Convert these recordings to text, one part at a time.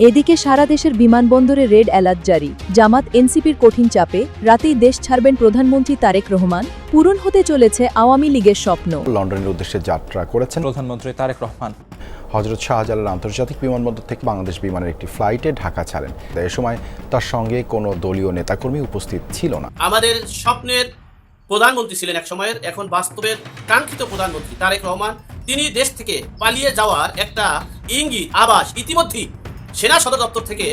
এদিকে সারা দেশের বিমানবন্দরে রেড অ্যালার্ট জারি। জামাত এনসিপির কঠিন চাপে রাতেই দেশ ছাড়বেন প্রধানমন্ত্রী তারেক রহমান। পূরণ হতে চলেছে আওয়ামী লীগের স্বপ্ন। লন্ডনের উদ্দেশ্যে যাত্রা করেছেন প্রধানমন্ত্রী তারেক রহমান। হযরত শাহজালাল আন্তর্জাতিক বিমানবন্দর থেকে বাংলাদেশ বিমানের একটি ফ্লাইটে ঢাকা ছাড়েন। এ সময় তার সঙ্গে কোনো দলীয় নেতাকর্মী উপস্থিত ছিল না। আমাদের স্বপ্নের প্রধানমন্ত্রী ছিলেন এক সময়ের, এখন বাস্তবের কাঙ্ক্ষিত প্রধানমন্ত্রী তারেক রহমান। তিনি দেশ থেকে পালিয়ে যাওয়ার একটা ইঙ্গিত আভাস ইতিমধ্যেই সেনা সদর দপ্তর থেকে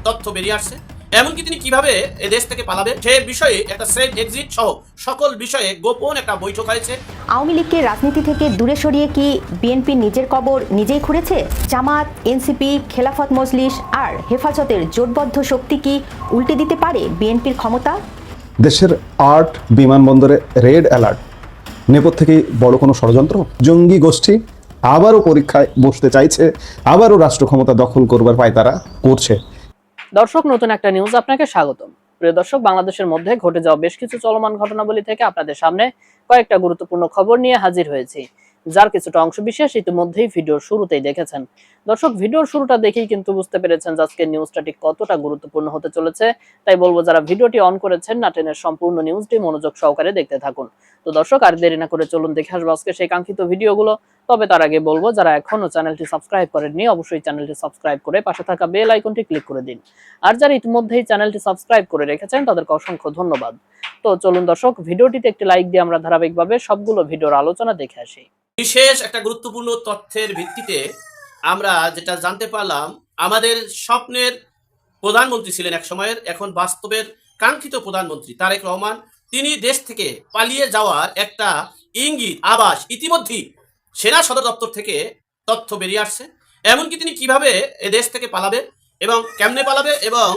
তথ্য বেরিয়ে আসছে। এমনকি তিনি কিভাবে এ দেশ থেকে পালাবেন সে বিষয়ে একটা সেফ এক্সিট সহ সকল বিষয়ে গোপন একটা বৈঠক হয়েছে। আওয়ামী লীগকে রাজনীতি থেকে দূরে সরিয়ে কি বিএনপি নিজের কবর নিজেই খুঁড়েছে? জামাত, এনসিপি, খেলাফত মজলিস আর হেফাজতের জোটবদ্ধ শক্তি কি উল্টে দিতে পারে বিএনপির ক্ষমতা? দেশের ৮ বিমানবন্দরে রেড অ্যালার্ট নেপথ্যে কি বড় কোনো ষড়যন্ত্র? জঙ্গি গোষ্ঠী আবারও পরীক্ষায় বসতে চাইছে, আবারও রাষ্ট্র ক্ষমতা দখল করবার পায়তারা করছে। দর্শক, নতুন একটা নিউজ আপনাকে স্বাগতম। প্রিয় দর্শক, বাংলাদেশের মধ্যে ঘটে যাওয়া বেশ কিছু চলমান ঘটনাবলী থেকে আপনাদের সামনে কয়েকটা গুরুত্বপূর্ণ খবর নিয়ে হাজির হয়েছি, যার কিছুটা অংশবিশেষ ইতিমধ্যেই ভিডিওর শুরুতেই দেখেছেন। দর্শক, ভিডিওর শুরুটা দেখেই কিন্তু বুঝতে পেরেছেন যে আজকের নিউজটা ঠিক কতটা গুরুত্বপূর্ণ হতে চলেছে। তাই বলবো, যারা ভিডিওটি অন করেছেন না টেনের সম্পূর্ণ নিউজটি মনোযোগ সহকারে দেখতে থাকুন। তো দর্শক, আর দেরি না করে চলুন দেখে আসবো আজকে সেই কাঙ্ক্ষিত ভিডিওগুলো। তবে তার আগে বলবো, যারা এখনো চ্যানেলটি সাবস্ক্রাইব করেননি অবশ্যই চ্যানেলটি সাবস্ক্রাইব করে পাশে থাকা বেল আইকনটি ক্লিক করে দিন। আর যারা ইতিমধ্যেই চ্যানেলটি সাবস্ক্রাইব করে রেখেছেন তাদেরকে অসংখ্য ধন্যবাদ। তো চলুন দর্শক, ভিডিওটিতে একটি লাইক দিয়ে আমরা ধারাবাহিকভাবে সবগুলো ভিডিওর আলোচনা দেখে আসি। বিশেষ একটা গুরুত্বপূর্ণ তথ্যের ভিত্তিতে আমরা যেটা জানতে পারলাম, আমাদের স্বপ্নের প্রধানমন্ত্রী ছিলেন এক সময়ের, এখন বাস্তবের কাঙ্ক্ষিত প্রধানমন্ত্রী তারেক রহমান। তিনি দেশ থেকে পালিয়ে যাওয়ার একটা ইঙ্গিত আভাস ইতিমধ্যেই সেনা সদর দপ্তর থেকে তথ্য বেরিয়ে আসছে। এমনকি তিনি কিভাবে এ দেশ থেকে পালাবেন এবং কেমনে পালাবে এবং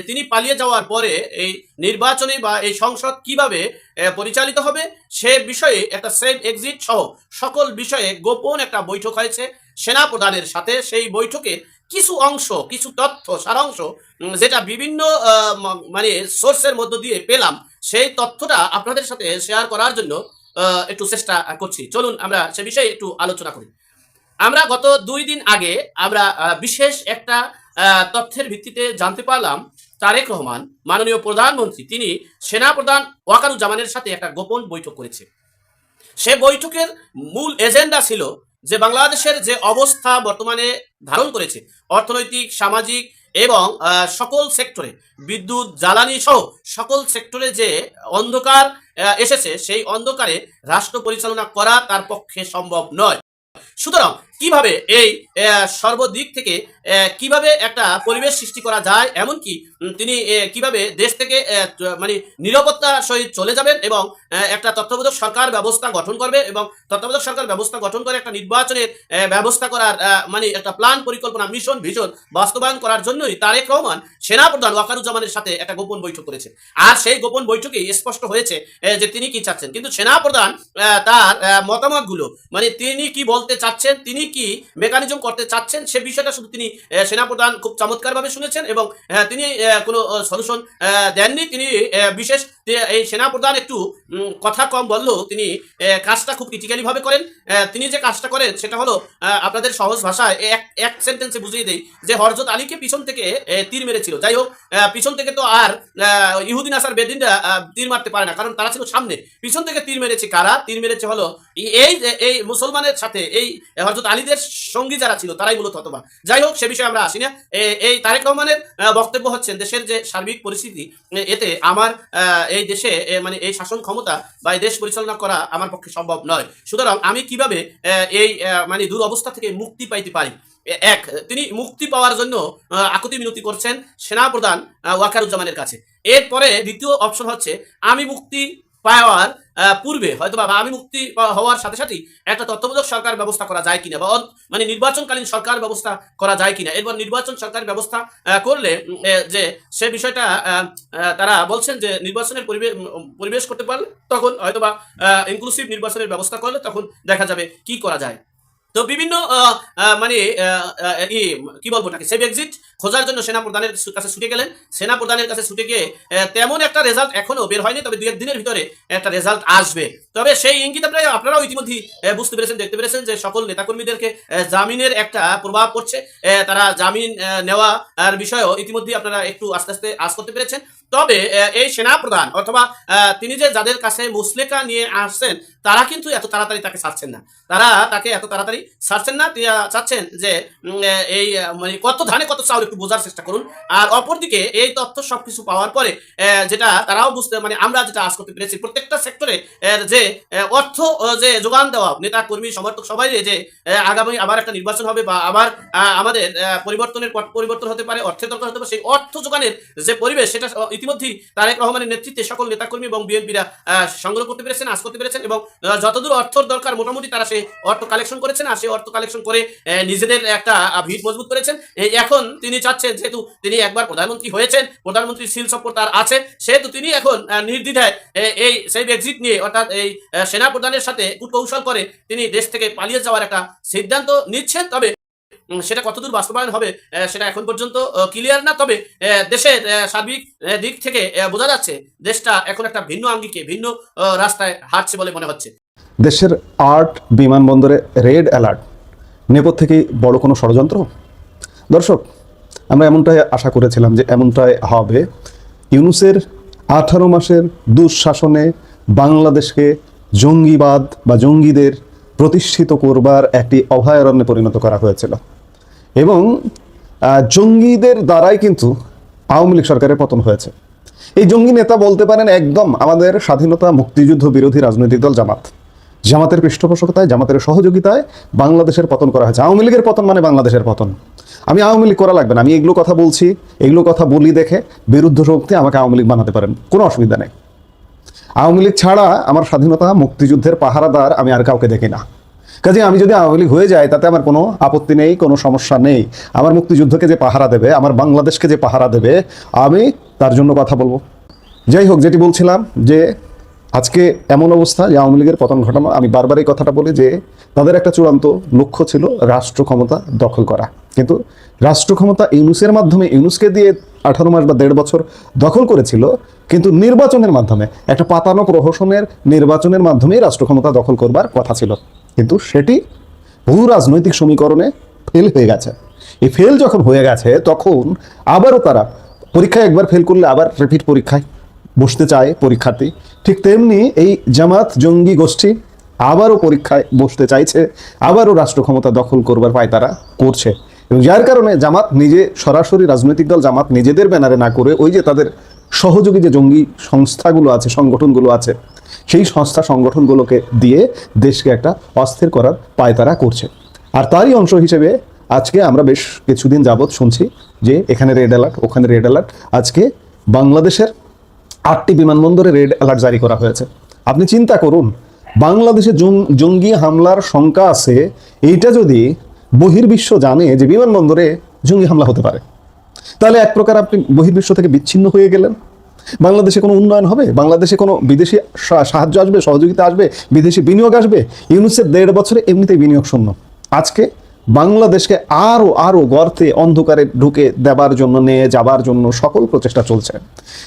তিনি পালিয়ে যাওয়ার পরে এই নির্বাচনে বা এই সংসদ কিভাবে পরিচালিত হবে সে বিষয়ে একটা সেফ এক্সিট সহ সকল বিষয়ে গোপন একটা বৈঠক হয়েছে সেনা প্রধানের সাথে। সেই বৈঠকের কিছু অংশ, কিছু তথ্য সারাংশ যেটা বিভিন্ন মানে সোর্সের মধ্য দিয়ে পেলাম, সেই তথ্যটা আপনাদের সাথে শেয়ার করার জন্য একটু চেষ্টা করছি। চলুন আমরা সে বিষয়ে একটু আলোচনা করি। আমরা গত 2 দিন আগে আমরা বিশেষ একটা তথ্যের ভিত্তিতে জানতে পারলাম তারেক রহমান মাননীয় প্রধানমন্ত্রী তিনি সেনাপ্রধান ওয়াকারুজ্জামানের সাথে একটা গোপন বৈঠক করেছে। সে বৈঠকের মূল এজেন্ডা ছিল যে বাংলাদেশের যে অবস্থা বর্তমানে ধারণ করেছে অর্থনৈতিক, সামাজিক এবং সকল সেক্টরে, বিদ্যুৎ, জ্বালানি সহ সকল সেক্টরে যে অন্ধকার এসেছে সেই অন্ধকারে রাষ্ট্র পরিচালনা করা তার পক্ষে সম্ভব নয়। সুতরাং কিভাবে এই সর্বদিক থেকে কিভাবে একটা পরিবেশ সৃষ্টি করা যায়, এমনকি তিনি কিভাবে দেশ থেকে মানে নিরাপত্তার সহিত চলে যাবেন এবং একটা তত্ত্বাবধায়ক সরকার ব্যবস্থা গঠন করবে এবং তত্ত্বাবধায়ক সরকার ব্যবস্থা গঠন করে একটা নির্বাচনের ব্যবস্থা করার মানে একটা প্ল্যান, পরিকল্পনা, মিশন, ভিশন বাস্তবায়ন করার জন্যই তারেক রহমান সেনাপ্রধান ওয়াকারুজ্জামানের সাথে একটা গোপন বৈঠক করেছে। আর সেই গোপন বৈঠকেই স্পষ্ট হয়েছে যে তিনি কি চাচ্ছেন। কিন্তু সেনাপ্রধান তার মতামতগুলো মানে তিনি কি বলতে চাচ্ছেন, তিনি কি মেকানিজম করতে চাচ্ছেন সে বিষয়টা শুধু তিনি সেনাপ্রধান খুব চমৎকারভাবে শুনেছেন এবং তিনি কোনো সলিউশন দেননি। তিনি বিশেষ এই সেনাপ্রধান একটু কথা কম বললেও তিনি কাজটা খুব ক্রিটিক্যালি ভাবে করেন। তিনি যে কাজটা করেন সেটা হলো আপনাদের সহজ ভাষায় এক সেন্টেন্সে বুঝিয়ে দেই যে হযরত আলীকে পিছন থেকে তীর মেরেছিল। যাই হোক, পিছন থেকে তো আর ইহুদি নাসার বেদিনরা তীর মারতে পারে না, কারণ তারা ছিল সামনে। পিছন থেকে তীর মেরেছে কারা? তীর মেরেছে হলো এই মুসলমানের সাথে এই হযরত আলীদের সঙ্গী যারা ছিল তারাই মূলত হতবা। যাই হোক, সে বিষয়ে আমরা আসি না। এই তারেক রহমানের বক্তব্য হচ্ছেন দেশের যে সার্বিক পরিস্থিতি, এতে আমার এই দেশে মানে এই শাসন ক্ষমতা বা এই দেশ পরিচালনা করা আমার পক্ষে সম্ভব নয়। সুতরাং আমি কিভাবে এই মানে দুরবস্থা থেকে মুক্তি পাইতে পারি, তিনি মুক্তি পাওয়ার জন্য আকুতি মিনতি করছেন সেনাপ্রধান ওয়াকারুজ্জামানের কাছে। এরপরে দ্বিতীয় অপশন হচ্ছে আমি মুক্তি পাওয়ার পূর্বে হয়তো বা আমি মুক্তি হওয়ার সাথে সাথেই একটা তত্ত্বাবধায়ক সরকার ব্যবস্থা করা যায় কিনা বা মানে নির্বাচনকালীন সরকার ব্যবস্থা করা যায় কিনা। এরপর নির্বাচন সরকার ব্যবস্থা করলে যে সে বিষয়টা তারা বলছেন যে নির্বাচনের পরিবেশ করতে পারলে তখন হয়তো বা ইনক্লুসিভ নির্বাচনের ব্যবস্থা করলে তখন দেখা যাবে কি করা যায়। তো বিভিন্ন মানে কি বলবো নাকি সেভ এক্সিট খোঁজার জন্য সেনাপ্রধানের কাছে ছুটে গেলেন। সেনাপ্রধানের কাছে ছুটে গিয়ে তেমন একটা রেজাল্ট এখনো বের হয়নি, তবে 2-1 দিনের ভিতরে একটা রেজাল্ট আসবে। তবে সেই ইঙ্গিত আপনারাও ইতিমধ্যে বুঝতে পেরেছেন, দেখতে পেরেছেন যে সকল নেতাকর্মীদেরকে জামিনের একটা প্রভাব পড়ছে। তারা জামিন নেওয়ার বিষয়েও ইতিমধ্যে আপনারা একটু আস্তে আস্তে আশ করতে পেরেছেন। তবে এই সেনাপ্রধান অথবা তিনি যে যাদের কাছে মুসলেকা নিয়ে আসছেন তারা কিন্তু এত তাড়াতাড়ি তাকে ছাড়ছেন না, তারা তাকে এত তাড়াতাড়ি ছাড়ছেন না। তিনি চাচ্ছেন যে এই মানে কত ধানে কত চাউল একটু বোঝার চেষ্টা করুন। আর অপরদিকে এই তথ্য সবকিছু পাওয়ার পরে যেটা তারাও বুঝতে মানে আমরা যেটা আশ করতে পেরেছি, প্রত্যেকটা সেক্টরে যে অর্থ যে যোগান দেওয়া নেতা কর্মী সমর্থক সবাই যে আগামী আবার একটা নির্বাচন হবে বা আবার আমাদের পরিবর্তন হতে পারে, অর্থের দরকার হতে পারে, সেই অর্থ যোগানের যে পরিবেশ সেটা ইতিমধ্যেই তারেক রহমানের নেতৃত্বে সকল নেতাকর্মী এবং বিএনপিরা সংগ্রহ করতে পেরেছেন, আশ করতে পেরেছেন এবং যতদূর অর্থর দরকার মোটামুটি তারা সেই অর্থ কালেকশন করেছেন। আর সেই অর্থ কালেকশন করে নিজেদের একটা ভিত মজবুত করেছেন। এখন তিনি চাচ্ছেন, যেহেতু তিনি একবার প্রধানমন্ত্রী হয়েছেন, প্রধানমন্ত্রীর সিল সফর তার আছে, সেহেতু তিনি এখন নির্দ্বিধায় এই সেফ এক্সিট নিয়ে অর্থাৎ এই সেনা প্রধানের সাথে কূটকৌশল করে তিনি দেশ থেকে পালিয়ে যাওয়ার একটা সিদ্ধান্ত নিচ্ছেন। তবে সেটা কতদূর বাস্তবায়ন হবে সেটা এখন পর্যন্ত ক্লিয়ার না। তবে দেশের সার্বিক দিক থেকে বোঝা যাচ্ছে দেশটা এখন একটা ভিন্ন আঙ্গিকে ভিন্ন রাস্তায় হাঁটছে বলে মনে হচ্ছে। দেশের ৮ বিমানবন্দরে রেড অ্যালার্ট, নেপথ্যে বড় কোনো ষড়যন্ত্র? দর্শক, আমরা এমনটাই আশা করেছিলাম যে এমনটাই হবে। ইউনূসের 18 মাসের দুঃশাসনে বাংলাদেশকে জঙ্গিবাদ বা জঙ্গিদের প্রতিষ্ঠিত করবার একটি অভয়ারণ্যে পরিণত করা হয়েছিল এবং জঙ্গিদের দ্বারাই কিন্তু আওয়ামী লীগ সরকারের পতন হয়েছে। এই জঙ্গি নেতা বলতে পারেন একদম আমাদের স্বাধীনতা মুক্তিযুদ্ধ বিরোধী রাজনৈতিক দল জামাতের পৃষ্ঠপোষকতায়, জামাতের সহযোগিতায় বাংলাদেশের পতন করা হয়েছে। আওয়ামী লীগের পতন মানে বাংলাদেশের পতন। আমি আওয়ামী লীগ করা লাগবে না, আমি এগুলো কথা বলছি, এগুলো কথা বলি দেখে বিরুদ্ধ শক্তি আমাকে আওয়ামী লীগ বানাতে পারেন, কোনো অসুবিধা নেই। আওয়ামী লীগ ছাড়া আমার স্বাধীনতা মুক্তিযুদ্ধের পাহারাদার আমি আর কাউকে দেখি না। কাজে আমি যদি আওয়ামী লীগ হয়ে যাই তাতে আমার কোনো আপত্তি নেই, কোনো সমস্যা নেই। আমার মুক্তিযুদ্ধকে যে পাহারা দেবে, আমার বাংলাদেশকে যে পাহারা দেবে, আমি তার জন্য কথা বলবো। যাই হোক, যেটি বলছিলাম যে আজকে এমন অবস্থা যে আওয়ামী লীগের পতন ঘটানো, আমি বারবার এই কথাটা বলি যে তাদের একটা চূড়ান্ত লক্ষ্য ছিল রাষ্ট্র ক্ষমতা দখল করা। কিন্তু রাষ্ট্র ক্ষমতা ইউনূসের মাধ্যমে, ইউনূসকে দিয়ে 18 মাস বা 1.5 বছর দখল করেছিল, কিন্তু নির্বাচনের মাধ্যমে, একটা পাতানো প্রহসনের নির্বাচনের মাধ্যমেই রাষ্ট্র ক্ষমতা দখল করবার কথা ছিল। কিন্তু সেটি ভূ রাজনৈতিক সমীকরণে ফেল হয়ে গেছে। এই ফেল যখন হয়ে গেছে তখন আবারও তারা পরীক্ষায় একবার ফেল করলে আবার রিপিট পরীক্ষায় বসতে চায় পরীক্ষার্থী। ঠিক তেমনি এই জামাত জঙ্গি গোষ্ঠী আবারও পরীক্ষায় বসতে চাইছে, আবারও রাষ্ট্র ক্ষমতা দখল করবার পায়তারা করছে। এবং যার কারণে জামাত নিজে, সরাসরি রাজনৈতিক দল জামাত নিজেদের ব্যানারে না করে ওই যে তাদের সহযোগী যে জঙ্গি সংস্থাগুলো আছে, সংগঠনগুলো আছে, সেই সংস্থা সংগঠনগুলোকে দিয়ে দেশকে একটা অস্থির করার পায়তারা করছে। আর তারই অংশ হিসেবে আজকে আমরা বেশ কিছুদিন যাবৎ শুনছি যে এখানে রেড অ্যালার্ট, ওখানে রেড অ্যালার্ট। আজকে বাংলাদেশের 8টি বিমানবন্দরে রেড অ্যালার্ট জারি করা হয়েছে। আপনি চিন্তা করুন, বাংলাদেশে জঙ্গি হামলার শঙ্কা আছে, এইটা যদি বহির্বিশ্ব জানে যে বিমানবন্দরে জঙ্গি হামলা হতে পারে, তাহলে এক প্রকার আপনি বহির্বিশ্ব থেকে বিচ্ছিন্ন হয়ে গেলেন। বাংলাদেশে কোনো উন্নয়ন হবে? বাংলাদেশে কোনো বিদেশি সাহায্য আসবে, সহযোগিতা আসবে, বিদেশি বিনিয়োগ আসবে? ইউনূসের 1.5 বছরে এমনিতেই বিনিয়োগ শূন্য। আজকে বাংলাদেশকে আরো গর্তে, অন্ধকারে ঢুকে দেবার জন্য, নিয়ে যাবার জন্য সকল প্রচেষ্টা চলছে।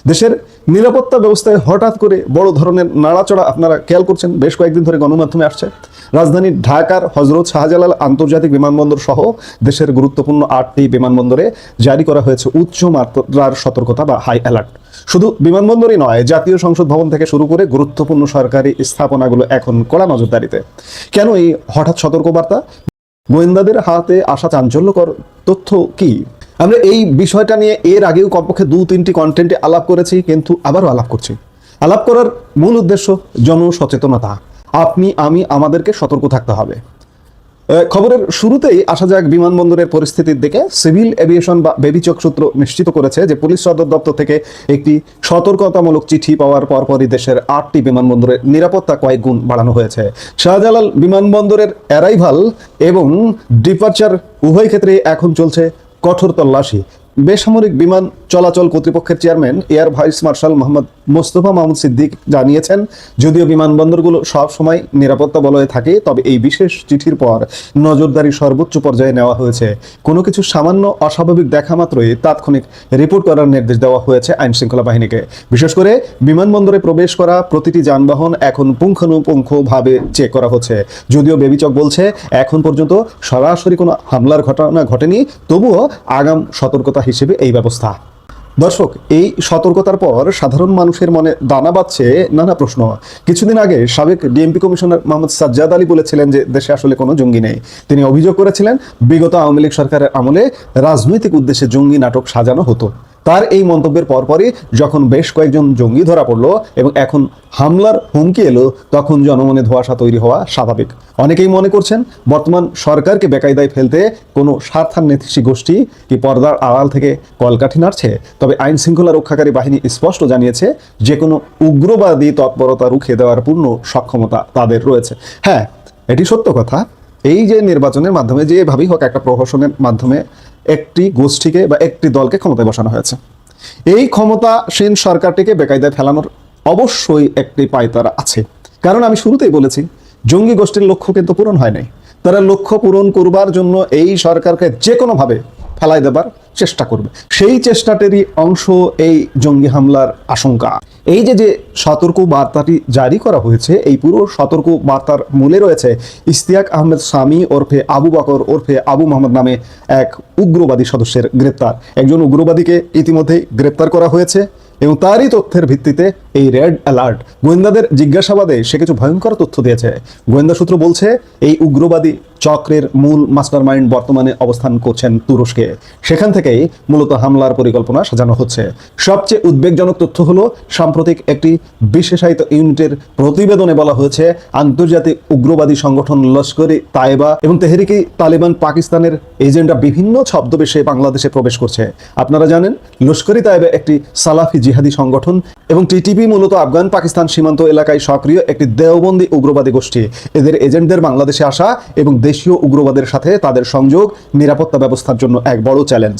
দেশের নিরাপত্তা ব্যবস্থায় হঠাৎ করে বড় ধরনের নাড়াচড়া আপনারা খেয়াল করছেন, বেশ কয়েকদিন ধরে গণমাধ্যমে আসছে। রাজধানী ঢাকার হজরত শাহজালাল আন্তর্জাতিক বিমানবন্দর সহ দেশের গুরুত্বপূর্ণ 8টি বিমানবন্দরে জারি করা হয়েছে উচ্চ মাত্রার সতর্কতা বা হাই অ্যালার্ট। শুধু বিমানবন্দরই নয়, জাতীয় সংসদ ভবন থেকে শুরু করে গুরুত্বপূর্ণ সরকারি স্থাপনাগুলো এখন কড়া নজরদারিতে। কেন এই হঠাৎ সতর্কবার্তা? গোয়েন্দাদের হাতে আসা চাঞ্চল্যকর তথ্য কি? আমরা এই বিষয়টা নিয়ে এর আগেও কমপক্ষে 2-3টি কন্টেন্টে আলাপ করেছি, কিন্তু আবারও আলাপ করছি। আলাপ করার মূল উদ্দেশ্য জনসচেতনতা। আপনি, আমি, আমাদেরকে সতর্ক থাকতে হবে। খবরের শুরুতেই আসা যাক বিমানবন্দরের পরিস্থিতির দিকে। সিভিল এভিয়েশন বা বেবিচক সূত্র নিশ্চিত করেছে যে পুলিশ সদর দপ্তর থেকে একটি সতর্কতামূলক চিঠি পাওয়ার পরপরই দেশের 8টি বিমানবন্দরের নিরাপত্তা কয়েক গুণ বাড়ানো হয়েছে। শাহজালাল বিমানবন্দরের অ্যারাইভাল এবং ডিপার্চার উভয় ক্ষেত্রে এখন চলছে কঠোর তল্লাশি। বেসামরিক বিমান চলাচল কর্তৃপক্ষের chairman air vice marshal Mohammad Mostafa Mahmud Siddique জানিয়েছেন, যদিও বিমানবন্দরগুলো সব সময় নিরাপত্তা বলয়ে থাকে, তবে এই বিশেষ চিঠির পর নজরদারি সর্বোচ্চ পর্যায়ে নেওয়া হয়েছে। কোনো কিছু সামান্য অস্বাভাবিক দেখা মাত্রই তাৎক্ষণিক রিপোর্ট করার নির্দেশ দেওয়া হয়েছে আইন শৃঙ্খলা বাহিনীকে। বিশেষ করে বিমানবন্দরে প্রবেশ করা প্রতিটি যানবাহন এখন পুঙ্খানুপুঙ্খভাবে চেক করা হচ্ছে। যদিও বেবিচক বলছে এখন পর্যন্ত সরাসরি কোনো হামলার ঘটনা ঘটেনি, তবুও আগাম সতর্কতা হিসেবে এই ব্যবস্থা। দর্শক, এই সতর্কতার পর সাধারণ মানুষের মনে দানা বাঁধছে নানা প্রশ্ন। কিছুদিন আগে সাবেক ডিএমপি কমিশনার মোহাম্মদ সাজ্জাদ আলী বলেছিলেন যে দেশে আসলে কোনো জঙ্গি নেই। তিনি অভিযোগ করেছিলেন বিগত আওয়ামী লীগ সরকারের আমলে রাজনৈতিক উদ্দেশ্যে জঙ্গি নাটক সাজানো হতো। তার এই মন্তব্যের পরপরই যখন বেশ কয়েকজন জঙ্গি ধরা পড়লো এবং এখন হামলার হুমকি এলো, তখন জনমনে ধোঁয়াশা তৈরি হওয়া স্বাভাবিক। অনেকেই মনে করছেন বর্তমান সরকারকে বেকায়দায় ফেলতে কোনো স্বার্থান্বেষী গোষ্ঠী কি পর্দার আড়াল থেকে কলকাঠি নাড়ছে। তবে আইন শৃঙ্খলা রক্ষাকারী বাহিনী স্পষ্ট জানিয়েছে যে কোনো উগ্রবাদী তৎপরতা রুখে দেওয়ার পূর্ণ সক্ষমতা তাদের রয়েছে। হ্যাঁ, এটি সত্য কথা। এই যে নির্বাচনের মাধ্যমে যেভাবেই হোক একটা প্রহসনের মাধ্যমে একটি গোষ্ঠীকে বা একটি দলকে ক্ষমতায় বসানো হয়েছে, এই ক্ষমতাসীন সরকারটিকে বেকায়দায় ফেলানোর অবশ্যই একটি পায়তারা আছে। কারণ আমি শুরুতেই বলেছি, জঙ্গি গোষ্ঠীর লক্ষ্য কিন্তু পূরণ হয় নাই। তারা লক্ষ্য পূরণ করবার জন্য এই সরকারকে যে কোনোভাবে ফেলাই দেবার চেষ্টা করবে। সেই চেষ্টাটারই অংশ এই জঙ্গি হামলার আশঙ্কা। এই যে সতর্ক বার্তাটি জারি করা হয়েছে, এই পুরো সতর্ক বার্তার মূলে রয়েছে ইশতিয়াক আহমেদ সামি ওরফে আবু বকর ওরফে আবু মোহাম্মদ নামে এক উগ্রবাদী সদস্যের গ্রেপ্তার। একজন উগ্রবাদীকে ইতিমধ্যেই গ্রেপ্তার করা হয়েছে এবং তারই তথ্যের ভিত্তিতে এই রেড অ্যালার্ট। গোয়েন্দাদের জিজ্ঞাসাবাদে সে কিছু ভয়ঙ্কর তথ্য দিয়েছে। গোয়েন্দা সূত্র বলছে এই উগ্রবাদী চক্রের মূল মাস্টারমাইন্ড বর্তমানে অবস্থান করছেন তুরস্কে। সেখান থেকেই মূলত হামলার পরিকল্পনা সাজানো হচ্ছে। সবচেয়ে উদ্বেগজনক তথ্য হলো সাম্প্রতিক একটি বিশেষায়িত ইউনিটের প্রতিবেদনে বলা হয়েছে আন্তর্জাতিক উগ্রবাদী সংগঠন লস্কর-ই তায়েবা এবং তেহরিক তালেবান পাকিস্তানের এজেন্টরা বিভিন্ন ছদ্মবেশে বাংলাদেশে প্রবেশ করছে। আপনারা জানেন লস্কর-ই তায়েবা একটি সালাফি জিহাদি সংগঠন এবং টিটিপি মূলত আফগান পাকিস্তান সীমান্ত এলাকায় সক্রিয় একটি দেওবন্দি উগ্রবাদী গোষ্ঠী। এদের এজেন্টদের বাংলাদেশে আসা এবং দেশীয় উগ্রবাদের সাথে তাদের সংযোগ নিরাপত্তা ব্যবস্থার জন্য এক বড় চ্যালেঞ্জ।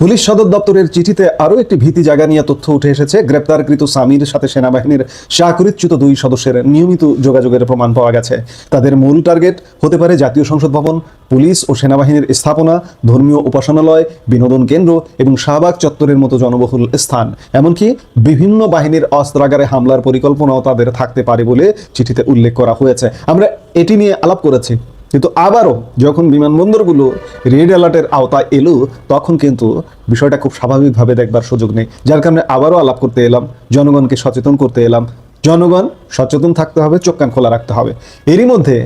পুলিশ সদর দপ্তরের চিঠিতে আরও একটি ভীতি জাগা নিয়ে তথ্য উঠে এসেছে। গ্রেপ্তারকৃত সামির সাথে সেনাবাহিনীর চাকরিচ্যুত 2 সদস্যের নিয়মিত যোগাযোগের প্রমাণ পাওয়া গেছে। তাদের মূল টার্গেট হতে পারে জাতীয় সংসদ ভবন, পুলিশ ও সেনাবাহিনীর স্থাপনা, ধর্মীয় উপাসনালয়, বিনোদন কেন্দ্র এবং শাহবাগ চত্বরের মতো জনবহুল স্থান। এমনকি বিভিন্ন বাহিনীর অস্ত্রাগারে হামলার পরিকল্পনাও তাদের থাকতে পারে বলে চিঠিতে উল্লেখ করা হয়েছে। আমরা এটি নিয়ে আলাপ করেছি, কিন্তু আবারও যখন বিমানবন্দরগুলো রেড অ্যালার্টের আওতায় এলো, তখন কিন্তু বিষয়টা খুব স্বাভাবিকভাবে দেখবার সুযোগ নেই। যার কারণে আবারও আলাপ করতে এলাম, জনগণকে সচেতন করতে এলাম। জনগণ সচেতন থাকতে হবে, চোখ কান খোলা রাখতে হবে। এরই মধ্যে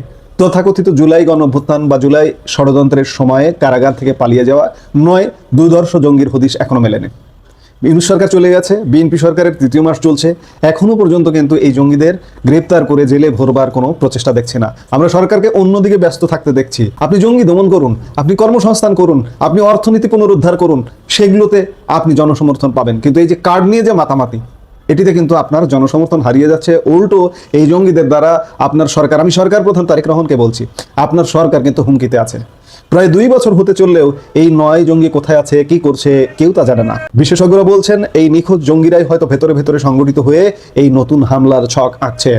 তথাকথিত জুলাই গণঅভ্যুত্থান বা জুলাই ষড়যন্ত্রের সময়ে কারাগার থেকে পালিয়ে যাওয়া 9 দুর্ধর্ষ জঙ্গির হদিশ এখনো মেলেনি। ইউনূস সরকার চলে গেছে, বিএনপি সরকারের 3য় মাস চলছে, এখনো পর্যন্ত কিন্তু এই জঙ্গিদের গ্রেপ্তার করে জেলে ভরবার কোনো প্রচেষ্টা দেখছি না। আমরা সরকারকে অন্যদিকে ব্যস্ত থাকতে দেখছি। আপনি জঙ্গি দমন করুন, আপনি কর্মসংস্থান করুন, আপনি অর্থনীতি পুনরুদ্ধার করুন, সেগুলোতে আপনি জনসমর্থন পাবেন। কিন্তু এই যে কার্ড নিয়ে যে মাতামাতি, এটিতে কিন্তু আপনার জনসমর্থন হারিয়ে যাচ্ছে। উল্টো এই জঙ্গিদের দ্বারা আপনার সরকার, আমি সরকার প্রধান তারেক রহমানকে বলছি, আপনার সরকার কিন্তু হুমকিতে আছে। প্রায় 2 বছর হতে চললেও এই 9 জঙ্গি কোথায় আছে, কি করছে, কেউ তা জানে না। বিশেষজ্ঞরা বলছেন এই নিখোঁজ জঙ্গিরাই হয়তো ভেতরে ভেতরে সংগঠিত হয়ে এই নতুন হামলার ছক আঁকছে।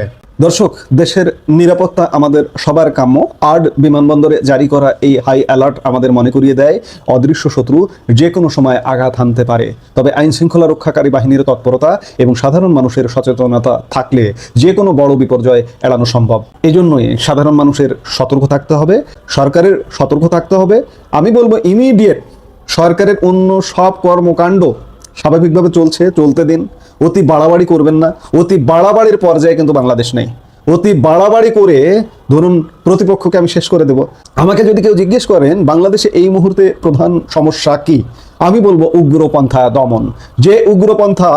দর্শক, দেশের নিরাপত্তা আমাদের সবার কাম্য। আর্ড বিমানবন্দরে জারি করা এই হাই অ্যালার্ট আমাদের মনে করিয়ে দেয় অদৃশ্য শত্রু যে কোনো সময় আঘাত হানতে পারে। তবে আইন শৃঙ্খলা রক্ষাকারী বাহিনীর তৎপরতা এবং সাধারণ মানুষের সচেতনতা থাকলে যে কোনো বড় বিপর্যয় এড়ানো সম্ভব। এই জন্যই সাধারণ মানুষের সতর্ক থাকতে হবে, সরকারের সতর্ক থাকতে হবে। আমি বলবো ইমিডিয়েট সরকারের অন্য সব কর্মকাণ্ড স্বাভাবিকভাবে চলতে দিন। অতি বাড়াবাড়ি করবেন না। অতি বাড়াবাড়ির পর্যায়ে কিন্তু বাংলাদেশ নেই। অতি বাড়াবাড়ি করে ধরুন প্রতিপক্ষকে আমি শেষ করে দেব। আমাকে যদি কেউ জিজ্ঞেস করেন বাংলাদেশে এই মুহূর্তে প্রধান সমস্যা কি, আমি বলবো উগ্রপন্থা দমন। যে উগ্রপন্থা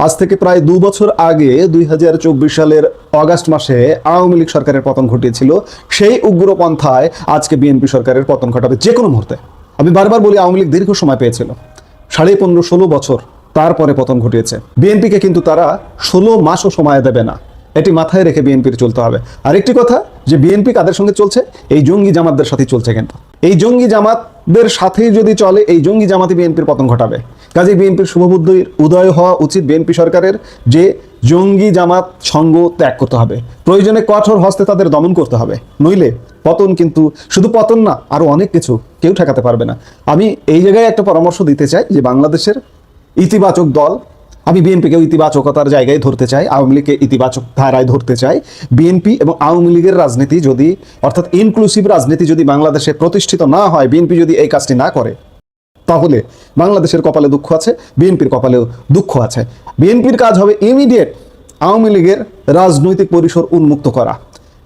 আজ থেকে প্রায় 2 বছর আগে 2024 সালের অগাস্ট মাসে আওয়ামী লীগ সরকারের পতন ঘটিয়েছিল, সেই উগ্রপন্থায় আজকে বিএনপি সরকারের পতন ঘটাবে যে কোনো মুহূর্তে। আমি বারবার বলি আওয়ামী লীগ দীর্ঘ সময় পেয়েছিল, 15.5-16 বছর তারপরে পতন ঘটিয়েছে। বিএনপিকে কিন্তু তারা 16 মাসও সময় দেবে না। এটি মাথায় রেখে বিএনপির চলতে হবে। আরেকটি কথা, যে বিএনপি কাদের সঙ্গে চলছে, এই জঙ্গি জামাতদের সাথেই চলছে। কিন্তু এই জঙ্গি জামাতদের সাথেই যদি চলে, এই জঙ্গি জামাতই বিএনপির পতন ঘটাবে। কাজে বিএনপির শুভবুদ্ধির উদয় হওয়া উচিত বিএনপি সরকারের, যে জঙ্গি জামাত সঙ্গ ত্যাগ করতে হবে, প্রয়োজনে কঠোর হস্তে তাদের দমন করতে হবে, নইলে পতন কিন্তু শুধু পতন না, আরো অনেক কিছু কেউ ঠেকাতে পারবে না। আমি এই জায়গায় একটা পরামর্শ দিতে চাই যে বাংলাদেশের ইতিবাচক দল, আমি বিএনপিকে ইতিবাচকতার জায়গায় ধরতে চাই, আওয়ামী লীগকে ইতিবাচক ধারায় ধরতে চাই। বিএনপি এবং আওয়ামী লীগের রাজনীতি যদি, অর্থাৎ ইনক্লুসিভ রাজনীতি যদি বাংলাদেশে প্রতিষ্ঠিত না হয়, বিএনপি যদি এই কাজটি না করে, তাহলে বাংলাদেশের কপালে দুঃখ আছে, বিএনপির কপালেও দুঃখ আছে। বিএনপির কাজ হবে ইমিডিয়েট আওয়ামী লীগের রাজনৈতিক পরিসর উন্মুক্ত করা,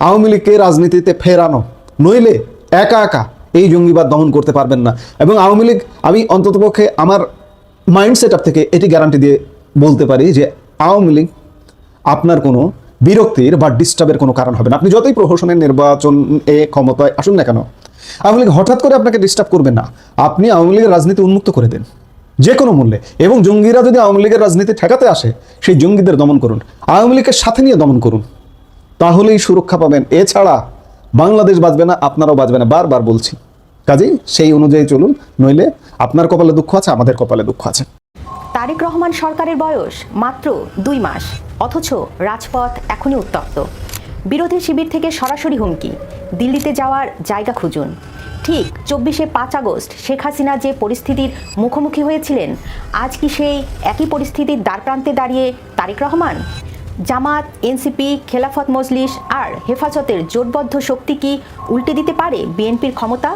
আওয়ামী লীগকে রাজনীতিতে ফেরানো, নইলে একা একা এই জঙ্গিবাদ দমন করতে পারবেন না। এবং আওয়ামী লীগ, আমি অন্ততপক্ষে আমার মাইন্ড সেট আপ থেকে এটি গ্যারান্টি দিয়ে বলতে পারি যে আওয়ামী লীগ আপনার কোনো বিরক্তির বা ডিস্টার্বের কোনো কারণ হবে না। আপনি যতই প্রহসনের নির্বাচন ক্ষমতায় আসুন না কেন, আওয়ামী লীগ হঠাৎ করে আপনাকে ডিস্টার্ব করবে না। আপনি আওয়ামী লীগের রাজনীতি উন্মুক্ত করে দেন যে কোনো মূল্যে, এবং জঙ্গিরা যদি আওয়ামী লীগের রাজনীতি ঠেকাতে আসে, সেই জঙ্গিদের দমন করুন, আওয়ামী লীগের সাথে নিয়ে দমন করুন, তাহলেই সুরক্ষা পাবেন। এছাড়া বাংলাদেশ বাঁচবে না, আপনারাও বাঁচবে না, বারবার বলছি। কাজেই সেই অনুযায়ী চলুন, নইলে আপনার কপালে দুঃখ আছে, আমাদের কপালে দুঃখ আছে। তারেক রহমান সরকারের বয়স মাত্র 2 মাস, অথচ রাজপথ এখনই উত্তপ্ত। বিরোধী শিবির থেকে সরাসরি হুমকি, দিল্লিতে যাওয়ার জায়গা খুঁজুন। ঠিক 24 আগস্ট শেখ হাসিনা যে পরিস্থিতির মুখোমুখি হয়েছিলেন, আজ কি সেই একই পরিস্থিতির দ্বারপ্রান্তে দাঁড়িয়ে তারেক রহমান? জামাত, এনসিপি, খেলাফত মজলিস আর হেফাজতের জোটবদ্ধ শক্তি কি উল্টে দিতে পারে বিএনপির ক্ষমতা?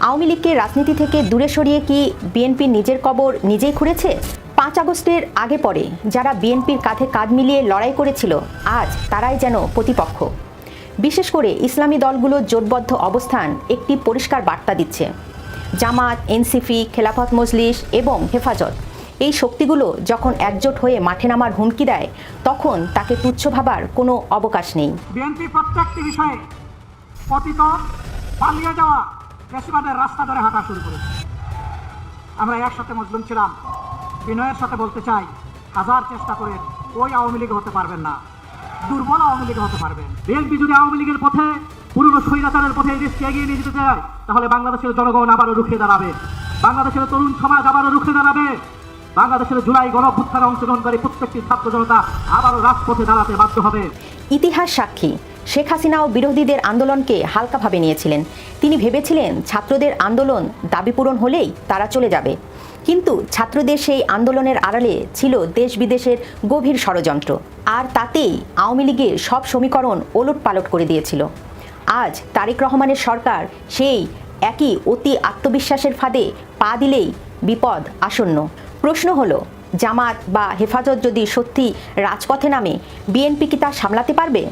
আওয়ামী লীগকে রাজনীতি থেকে দূরে সরিয়ে কি বিএনপি নিজের কবর নিজেই খুঁড়েছে? 5 আগস্টের আগে পরে যারা বিএনপির কাঁধে কাঁধ মিলিয়ে লড়াই করেছিল, আজ তারাই যেন প্রতিপক্ষ। বিশেষ করে ইসলামী দলগুলোর জোটবদ্ধ অবস্থান একটি পরিষ্কার বার্তা দিচ্ছে। জামাত, এনসিপি, খেলাফত মজলিস এবং হেফাজত, এই শক্তিগুলো যখন একজোট হয়ে মাঠে নামার হুমকি দেয়, তখন তাকে তুচ্ছ ভাবার কোনো অবকাশ নেই। বিএনপি প্রত্যেকটি বিষয়ে পতিত, পালিয়ে যাওয়া ফ্যাসিবাদের রাস্তা ধরে হাঁটা শুরু করেছে। আমরা একসাথে মজলুম ছিলাম। বিনয়ের সাথে বলতে চাই, হাজার চেষ্টা করে ওই আওয়ামী লীগ হতে পারবেন না, দুর্বল আওয়ামী লীগ হতে পারবেন। বিএনপি যদি আওয়ামী লীগের পথে, পুরনো স্বৈরাচারের পথে এই দেশকে এগিয়ে নিয়ে যেতে চায়, তাহলে বাংলাদেশের জনগণ আবারও রুখে দাঁড়াবে, বাংলাদেশের তরুণ সমাজ আবারও রুখে দাঁড়াবে, বাংলাদেশের জুলাই গণঅভ্যুত্থানে অংশগ্রহণকারী প্রত্যেকটি ছাত্র জনতা আবারও রাজপথে দাঁড়াতে বাধ্য হবে। ইতিহাস সাক্ষী, শেখ হাসিনাও বিরোধীদের আন্দোলনকে হালকাভাবে নিয়েছিলেন। তিনি ভেবেছিলেন ছাত্রদের আন্দোলন দাবি পূরণ হলেই তারা চলে যাবে, কিন্তু ছাত্রদের সেই আন্দোলনের আড়ালে ছিল দেশ বিদেশের গভীর ষড়যন্ত্র, আর তাতেই আওয়ামী লীগের সব সমীকরণ ওলটপালট করে দিয়েছিল। আজ তারেক রহমানের সরকার সেই একই অতি আত্মবিশ্বাসের ফাঁদে পা দিলেই বিপদ আসন্ন। প্রশ্ন হলো, জামাত বা হেফাজত যদি সত্যি রাজপথে নামে, বিএনপি কি তা সামলাতে পারবে?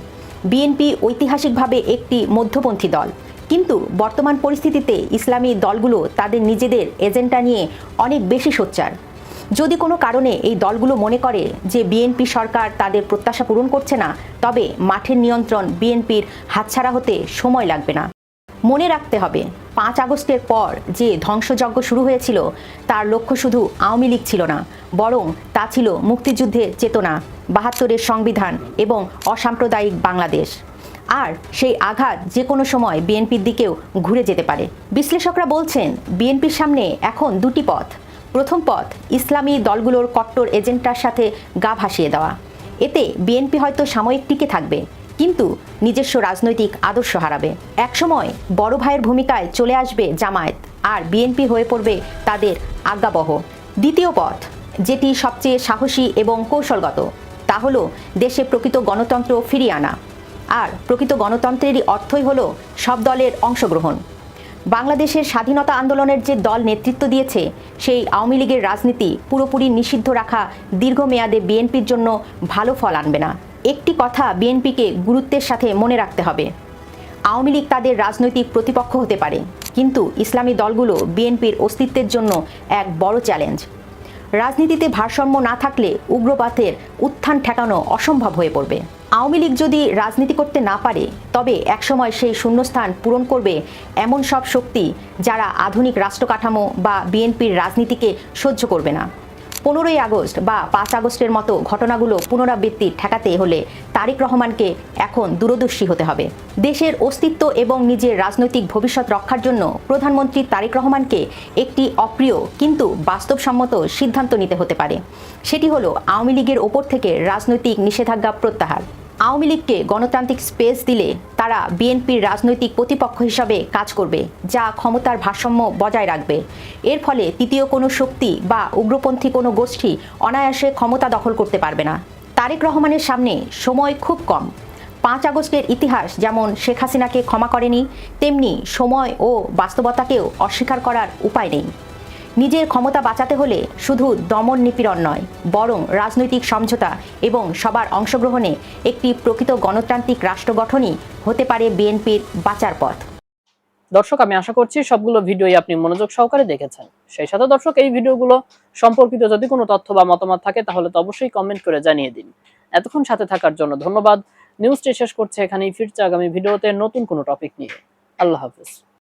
বিএনপি ঐতিহাসিকভাবে একটি মধ্যপন্থী দল, কিন্তু বর্তমান পরিস্থিতিতে ইসলামী দলগুলো তাদের নিজেদের এজেন্ডা নিয়ে অনেক বেশি সোচ্চার। যদি কোনো কারণে এই দলগুলো মনে করে যে বিএনপি সরকার তাদের প্রত্যাশা পূরণ করছে না, তবে মাঠের নিয়ন্ত্রণ বিএনপির হাতছাড়া হতে সময় লাগবে না। মনে রাখতে হবে, 5 আগস্টের পর যে ধ্বংসযজ্ঞ শুরু হয়েছিল, তার লক্ষ্য শুধু আওয়ামী লীগ ছিল না, বরং তা ছিল মুক্তিযুদ্ধের চেতনা, 72-এর সংবিধান এবং অসাম্প্রদায়িক বাংলাদেশ। আর সেই আঘাত যে কোনো সময় বিএনপির দিকেও ঘুরে যেতে পারে। বিশ্লেষকরা বলছেন, বিএনপির সামনে এখন 2টি পথ। প্রথম পথ, ইসলামী দলগুলোর কট্টর এজেন্ডার সাথে গা ভাসিয়ে দেওয়া। এতে বিএনপি হয়তো সাময়িক টিকে থাকবে, কিন্তু নিজস্ব রাজনৈতিক আদর্শ হারাবে। একসময় বড় ভাইয়ের ভূমিকায় চলে আসবে জামায়াত, আর বিএনপি হয়ে পড়বে তাদের আজ্ঞাবহ। দ্বিতীয় পথ, যেটি সবচেয়ে সাহসী এবং কৌশলগত, তা হলো দেশে প্রকৃত গণতন্ত্র ফিরিয়ে আনা। আর প্রকৃত গণতন্ত্রেরই অর্থই হলো সব দলের অংশগ্রহণ। বাংলাদেশের স্বাধীনতা আন্দোলনের যে দল নেতৃত্ব দিয়েছে, সেই আওয়ামী লীগের রাজনীতি পুরোপুরি নিষিদ্ধ রাখা দীর্ঘমেয়াদে বিএনপির জন্য ভালো ফল আনবে না। একটি কথা বিএনপিকে গুরুত্বের সাথে মনে রাখতে হবে, আওয়ামী লীগ তাদের রাজনৈতিক প্রতিপক্ষ হতে পারে, কিন্তু ইসলামী দলগুলো বিএনপির অস্তিত্বের জন্য এক বড় চ্যালেঞ্জ। রাজনীতিতে ভারসাম্য না থাকলে উগ্রবাদের উত্থান ঠেকানো অসম্ভব হয়ে পড়বে। আওয়ামী লীগ যদি রাজনীতি করতে না পারে, তবে একসময় সেই শূন্যস্থান পূরণ করবে এমন সব শক্তি যারা আধুনিক রাষ্ট্র কাঠামো বা বিএনপির রাজনীতিকে সহ্য করবে না। 15ই আগস্ট বা 5 আগস্টের মতো ঘটনাগুলো পুনরাবৃত্তি ঠেকাতে হলে তারেক রহমানকে এখন দূরদর্শী হতে হবে। দেশের অস্তিত্ব এবং নিজের রাজনৈতিক ভবিষ্যৎ রক্ষার জন্য প্রধানমন্ত্রী তারেক রহমানকে একটি অপ্রিয় কিন্তু বাস্তবসম্মত সিদ্ধান্ত নিতে হতে পারে। সেটি হলো আওয়ামী লীগের ওপর থেকে রাজনৈতিক নিষেধাজ্ঞা প্রত্যাহার। আওয়ামী লীগকে গণতান্ত্রিক স্পেস দিলে তারা বিএনপির রাজনৈতিক প্রতিপক্ষ হিসাবে কাজ করবে, যা ক্ষমতার ভারসাম্য বজায় রাখবে। এর ফলে তৃতীয় কোনো শক্তি বা উগ্রপন্থী কোনো গোষ্ঠী অনায়াসে ক্ষমতা দখল করতে পারবে না। তারেক রহমানের সামনে সময় খুব কম। 5 আগস্টের ইতিহাস যেমন শেখ হাসিনাকে ক্ষমা করেনি, তেমনি সময় ও বাস্তবতাকেও অস্বীকার করার উপায় নেই। নিজের ক্ষমতা বাঁচাতে হলে শুধু দমন নিপীড়ন নয়, বরং রাজনৈতিক সমঝোতা এবং সবার অংশগ্রহণে একটি প্রকৃত গণতান্ত্রিক রাষ্ট্র গঠনই হতে পারে বিএনপির বাঁচার পথ। দর্শক, আমি আশা করছি সবগুলো ভিডিওই আপনি মনোযোগ সহকারে দেখেছেন। সেই সাথে দর্শক, এই ভিডিওগুলো সম্পর্কিত যদি কোনো তথ্য বা মতামত থাকে তাহলে তো অবশ্যই কমেন্ট করে জানিয়ে দিন। এতক্ষণ সাথে থাকার জন্য ধন্যবাদ। নিউজটি শেষ করছে এখানেই, ফিরছে আগামী ভিডিওতে নতুন কোনো টপিক নিয়ে। আল্লাহ হাফেজ।